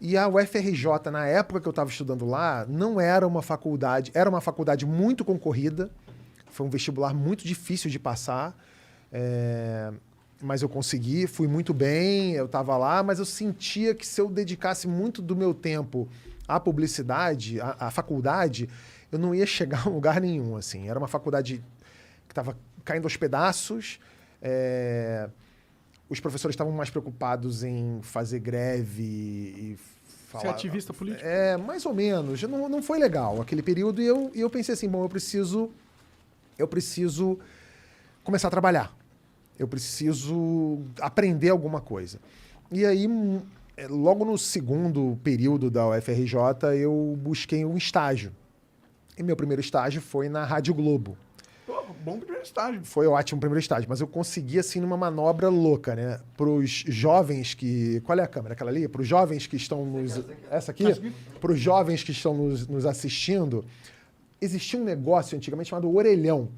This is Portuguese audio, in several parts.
E a UFRJ, na época que eu estava estudando lá, não era uma faculdade... Era uma faculdade muito concorrida. Foi um vestibular muito difícil de passar. Mas eu consegui, fui muito bem, eu estava lá, mas eu sentia que se eu dedicasse muito do meu tempo à publicidade, à faculdade, eu não ia chegar a lugar nenhum, assim. Era uma faculdade que estava caindo aos pedaços, os professores estavam mais preocupados em fazer greve e falar... Você é ativista político? Mais ou menos. Não foi legal aquele período e eu pensei assim, bom, eu preciso começar a trabalhar. Eu preciso aprender alguma coisa. E aí, logo no segundo período da UFRJ, eu busquei um estágio. E meu primeiro estágio foi na Rádio Globo. Pô, bom primeiro estágio. Foi ótimo o primeiro estágio, mas eu consegui, assim, numa manobra louca, né? Para os jovens que... Qual é a câmera? Aquela ali? Para os jovens que estão nos... Essa aqui? Para os jovens que estão nos assistindo, existia um negócio antigamente chamado orelhão.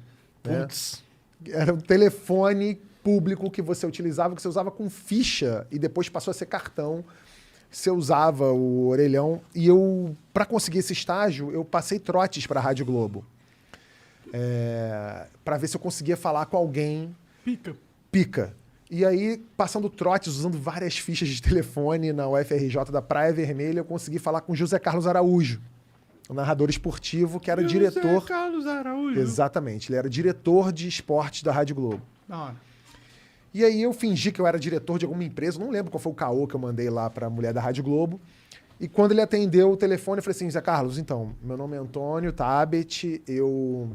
Putz. Né? Era um telefone público que você utilizava, que você usava com ficha e depois passou a ser cartão. Você usava o orelhão. E eu, para conseguir esse estágio, eu passei trotes para a Rádio Globo. Para ver se eu conseguia falar com alguém. Pica. E aí, passando trotes, usando várias fichas de telefone na UFRJ da Praia Vermelha, eu consegui falar com José Carlos Araújo, o narrador esportivo, que era diretor... José Carlos Araújo. Exatamente. Ele era diretor de esportes da Rádio Globo. Da hora. E aí eu fingi que eu era diretor de alguma empresa, não lembro qual foi o caô que eu mandei lá para a mulher da Rádio Globo. E quando ele atendeu o telefone, eu falei assim, Zé Carlos, então, meu nome é Antônio Tabet, eu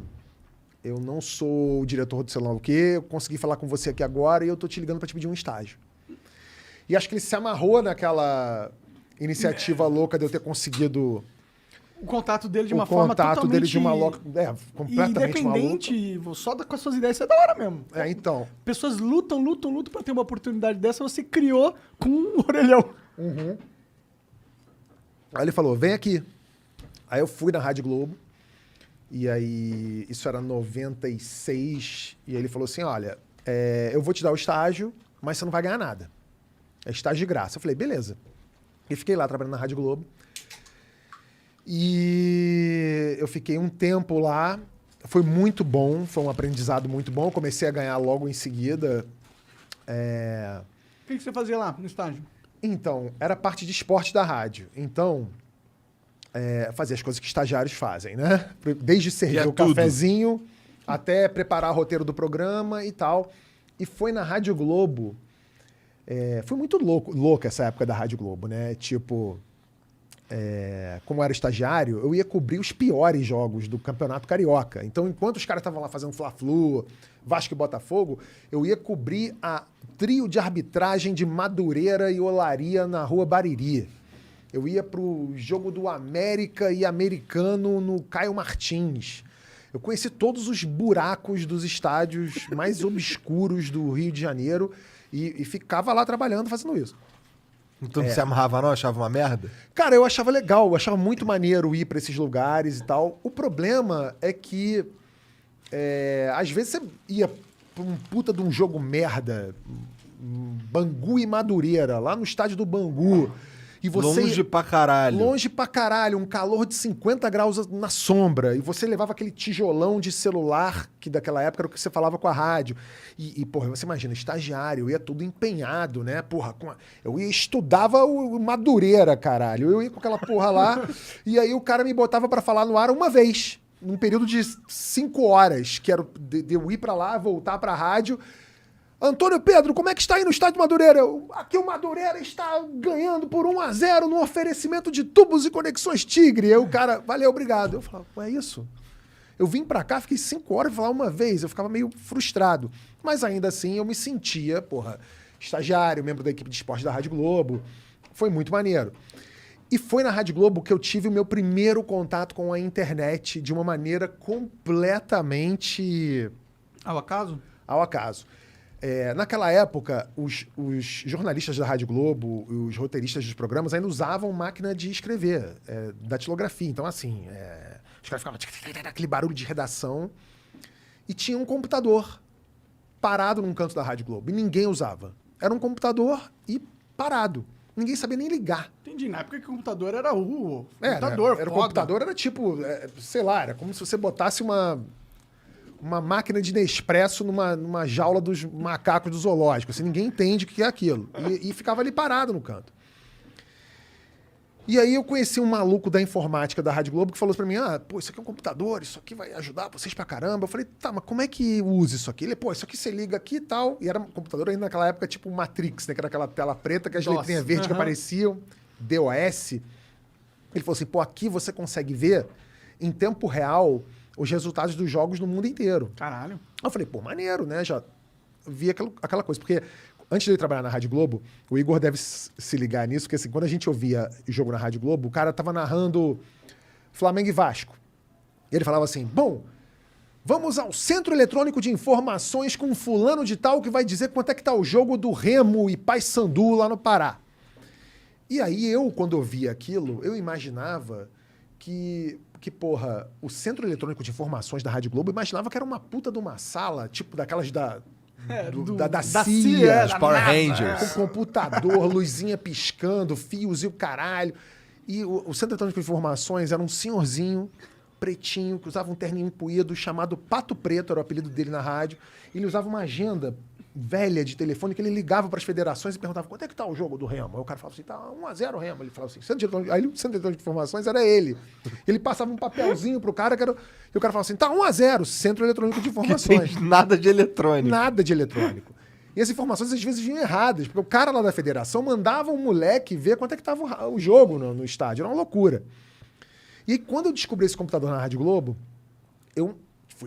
não sou o diretor do sei lá o quê, eu consegui falar com você aqui agora e eu tô te ligando para te pedir um estágio. E acho que ele se amarrou naquela iniciativa louca de eu ter conseguido... O contato dele de uma forma totalmente... O contato dele de uma louca... completamente independente, só com as suas ideias, isso é da hora mesmo. Então. Pessoas lutam pra ter uma oportunidade dessa, você criou com um orelhão. Uhum. Aí ele falou, vem aqui. Aí eu fui na Rádio Globo, e aí isso era 96, e aí ele falou assim, olha, eu vou te dar o estágio, mas você não vai ganhar nada. É estágio de graça. Eu falei, beleza. E fiquei lá trabalhando na Rádio Globo. E eu fiquei um tempo lá, foi muito bom, foi um aprendizado muito bom. Eu comecei a ganhar logo em seguida. O que você fazia lá no estágio? Então, era parte de esporte da rádio. Então, fazia as coisas que estagiários fazem, né? Desde servir o cafezinho até preparar o roteiro do programa e tal. E foi na Rádio Globo. Foi muito louca essa época da Rádio Globo, né? Tipo... como eu era estagiário, eu ia cobrir os piores jogos do Campeonato Carioca. Então, enquanto os caras estavam lá fazendo Fla-Flu, Vasco e Botafogo, eu ia cobrir a trio de arbitragem de Madureira e Olaria na Rua Bariri. Eu ia pro jogo do América e Americano no Caio Martins. Eu conheci todos os buracos dos estádios mais obscuros do Rio de Janeiro e ficava lá trabalhando, fazendo isso. Então não se amarrava não? Achava uma merda? Cara, eu achava legal, eu achava muito maneiro ir pra esses lugares e tal. O problema é que, às vezes você ia pra um puta de um jogo merda, Bangu e Madureira, lá no estádio do Bangu. E você longe pra caralho. Longe pra caralho, um calor de 50 graus na sombra. E você levava aquele tijolão de celular, que daquela época era o que você falava com a rádio. Porra, você imagina, estagiário, eu ia tudo empenhado, né? Porra, eu estudava o Madureira, caralho. Eu ia com aquela porra lá, e aí o cara me botava pra falar no ar uma vez, num período de 5 horas, que era de eu ir pra lá, voltar pra rádio. Antônio Pedro, como é que está aí no estádio Madureira? Aqui o Madureira está ganhando por 1-0 no oferecimento de tubos e conexões Tigre. Aí o cara, valeu, obrigado. Eu falava, é isso? Eu vim pra cá, fiquei 5 horas pra falar uma vez. Eu ficava meio frustrado. Mas ainda assim eu me sentia, estagiário, membro da equipe de esporte da Rádio Globo. Foi muito maneiro. E foi na Rádio Globo que eu tive o meu primeiro contato com a internet de uma maneira completamente... Ao acaso? Ao acaso. Naquela época, os jornalistas da Rádio Globo, os roteiristas dos programas ainda usavam máquina de escrever, datilografia. Então, assim, os caras ficavam aquele barulho de redação e tinha um computador parado num canto da Rádio Globo e ninguém usava. Era um computador e parado. Ninguém sabia nem ligar. Entendi. Na época que o computador era o computador. Era o computador, era tipo, sei lá, era como se você botasse uma máquina de Nespresso numa jaula dos macacos do zoológico. Assim, ninguém entende o que é aquilo. E ficava ali parado no canto. E aí eu conheci um maluco da informática da Rádio Globo que falou pra mim, isso aqui é um computador, isso aqui vai ajudar vocês pra caramba. Eu falei, tá, mas como é que usa isso aqui? Ele, isso aqui você liga aqui e tal. E era um computador ainda naquela época tipo Matrix, né? Que era aquela tela preta que as letrinhas verdes que apareciam, DOS. Ele falou assim, aqui você consegue ver em tempo real os resultados dos jogos no mundo inteiro. Caralho. Eu falei, maneiro, né? Já vi aquela coisa, porque... Antes de eu trabalhar na Rádio Globo, o Igor deve se ligar nisso, porque assim, quando a gente ouvia o jogo na Rádio Globo, o cara tava narrando Flamengo e Vasco. E ele falava assim, vamos ao Centro Eletrônico de Informações com fulano de tal que vai dizer quanto é que tá o jogo do Remo e Paysandu lá no Pará. E aí quando eu via aquilo, eu imaginava que o Centro Eletrônico de Informações da Rádio Globo, eu imaginava que era uma puta de uma sala, tipo daquelas da CIA, os Power Rangers. Com computador, luzinha piscando, fios e o caralho. E o Centro Eletrônico de Informações era um senhorzinho pretinho que usava um terninho empuído chamado Pato Preto, era o apelido dele na rádio. Ele usava uma agenda velha de telefone que ele ligava para as federações e perguntava quanto é que tá o jogo do Remo. Aí o cara falava assim, tá 1-0 o Remo. Ele falava assim, aí o Centro Eletrônico de Informações era ele. Ele passava um papelzinho pro cara, e o cara falava assim, tá 1-0, Centro Eletrônico de Informações. Tem nada de eletrônico. Nada de eletrônico. E as informações às vezes vinham erradas, porque o cara lá da federação mandava um moleque ver quanto é que tava o jogo no estádio. Era uma loucura. E aí, quando eu descobri esse computador na Rádio Globo, eu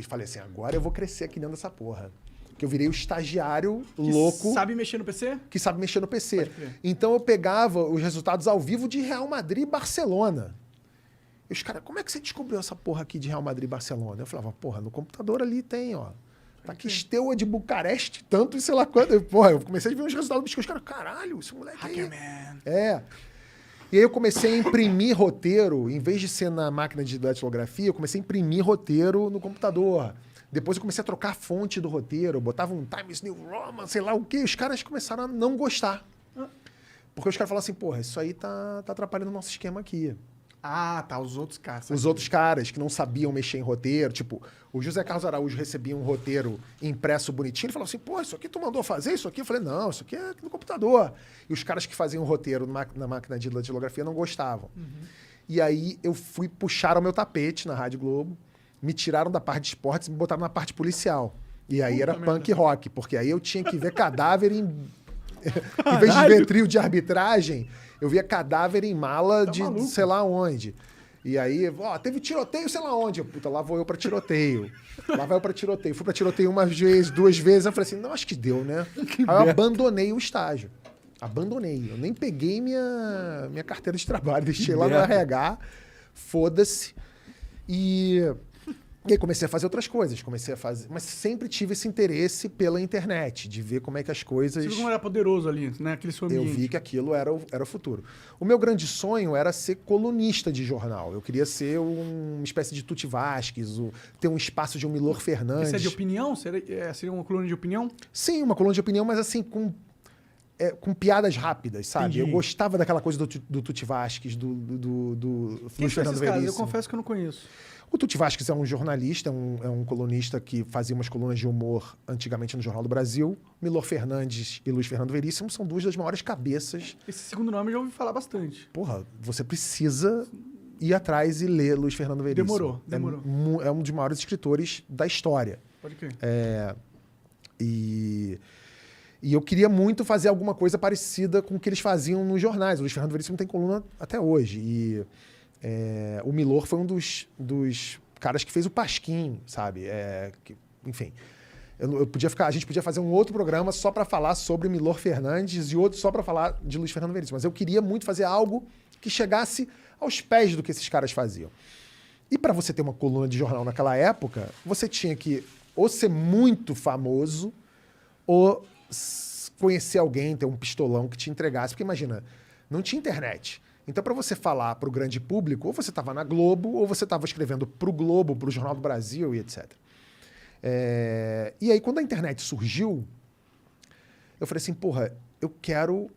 falei assim, agora eu vou crescer aqui dentro dessa porra. Que eu virei o estagiário louco. Que sabe mexer no PC? Que sabe mexer no PC. Então eu pegava os resultados ao vivo de Real Madrid e Barcelona. E os caras, como é que você descobriu essa porra aqui de Real Madrid e Barcelona? Eu falava, no computador ali tem, ó. Tá aqui Steaua de Bucareste, tanto e sei lá quanto. Eu comecei a ver os resultados dos caras, caralho, esse moleque aí. Man. E aí eu comecei a imprimir roteiro, em vez de ser na máquina de datilografia, eu comecei a imprimir roteiro no computador. Depois eu comecei a trocar a fonte do roteiro, botava um Times New Roman, sei lá o quê. Os caras começaram a não gostar. Porque os caras falaram assim, isso aí tá atrapalhando o nosso esquema aqui. Ah, tá, os outros caras. Os outros caras que não sabiam mexer em roteiro, tipo, o José Carlos Araújo recebia um roteiro impresso bonitinho, ele falou assim, isso aqui tu mandou fazer isso aqui? Eu falei, não, isso aqui é no computador. E os caras que faziam o roteiro na máquina de datilografia não gostavam. E aí puxaram o meu tapete na Rádio Globo, me tiraram da parte de esportes e me botaram na parte policial. E aí era punk rock, porque aí eu tinha que ver cadáver em vez de ver trio de arbitragem, eu via cadáver em mala de sei lá onde. E aí, teve tiroteio sei lá onde. Lá vou eu pra tiroteio. Lá vai eu pra tiroteio. Fui pra tiroteio uma vez, 2 vezes. Eu falei assim, não, acho que deu, né? Aí eu abandonei o estágio. Abandonei. Eu nem peguei minha carteira de trabalho. Deixei lá no RH. Foda-se. E aí comecei a fazer outras coisas. Mas sempre tive esse interesse pela internet, de ver como é que as coisas... Você viu como era poderoso ali, né? Aquele seu ambiente. Eu vi que aquilo era o futuro. O meu grande sonho era ser colunista de jornal. Eu queria ser uma espécie de Tuti Vasquez, ter um espaço de um Milor Fernandes. Isso é de opinião? Seria uma coluna de opinião? Sim, uma coluna de opinião, mas assim, com piadas rápidas, sabe? Entendi. Eu gostava daquela coisa do Tuti Vasquez, do Luiz Fernando Veríssimo. Eu confesso que eu não conheço. O Tuti Vasquez é um jornalista, é um colunista que fazia umas colunas de humor antigamente no Jornal do Brasil. Milor Fernandes e Luiz Fernando Veríssimo são 2 das maiores cabeças. Esse segundo nome eu já ouvi falar bastante. Porra, você precisa ir atrás e ler Luiz Fernando Veríssimo. Demorou. É um dos maiores escritores da história. Pode crer. E eu queria muito fazer alguma coisa parecida com o que eles faziam nos jornais. O Luiz Fernando Veríssimo tem coluna até hoje. E o Milor foi um dos caras que fez o Pasquim, sabe? Enfim, a gente podia fazer um outro programa só para falar sobre Milor Fernandes e outro só para falar de Luiz Fernando Veríssimo. Mas eu queria muito fazer algo que chegasse aos pés do que esses caras faziam. E para você ter uma coluna de jornal naquela época, você tinha que ou ser muito famoso ou conhecer alguém, ter um pistolão que te entregasse. Porque imagina, não tinha internet. Então, para você falar para o grande público, ou você estava na Globo, ou você estava escrevendo para o Globo, para o Jornal do Brasil e etc. E aí, quando a internet surgiu, eu falei assim, eu quero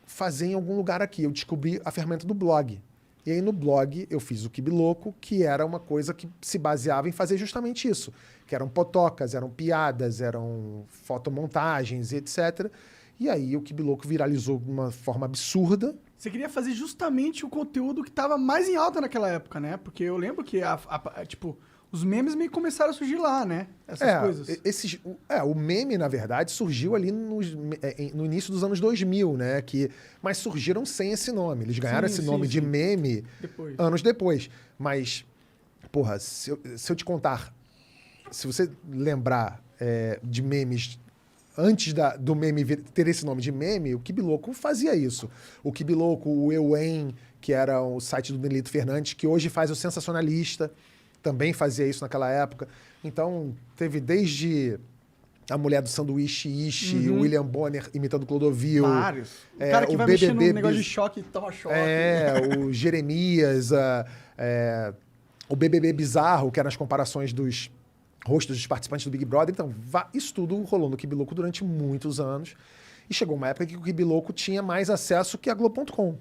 fazer em algum lugar aqui. Eu descobri a ferramenta do blog. E aí no blog eu fiz o Kibiloco, que era uma coisa que se baseava em fazer justamente isso. Que eram potocas, eram piadas, eram fotomontagens e etc. E aí o Kibiloco viralizou de uma forma absurda. Você queria fazer justamente o conteúdo que estava mais em alta naquela época, né? Porque eu lembro que, tipo, os memes meio começaram a surgir lá, né? Essas coisas. O meme, na verdade, surgiu ali no início dos anos 2000, né? Mas surgiram sem esse nome. Eles ganharam esse nome de meme anos depois. Mas, porra, se eu te contar... Se você lembrar de memes... Antes do meme ter esse nome de meme, o Kibiloco fazia isso. O Kibiloco, o Euem, que era o site do Nelito Fernandes, que hoje faz o Sensacionalista, também fazia isso naquela época. Então, teve desde a mulher do sanduíche Ishi, o William Bonner imitando Clodovil. Vários. O cara que vai mexer num negócio de choque e toma choque. O Jeremias, o BBB Bizarro, que eram as comparações dos rostos dos participantes do Big Brother. Então, isso tudo rolou no Kibiloco durante muitos anos. E chegou uma época que o Kibiloco tinha mais acesso que a Globo.com.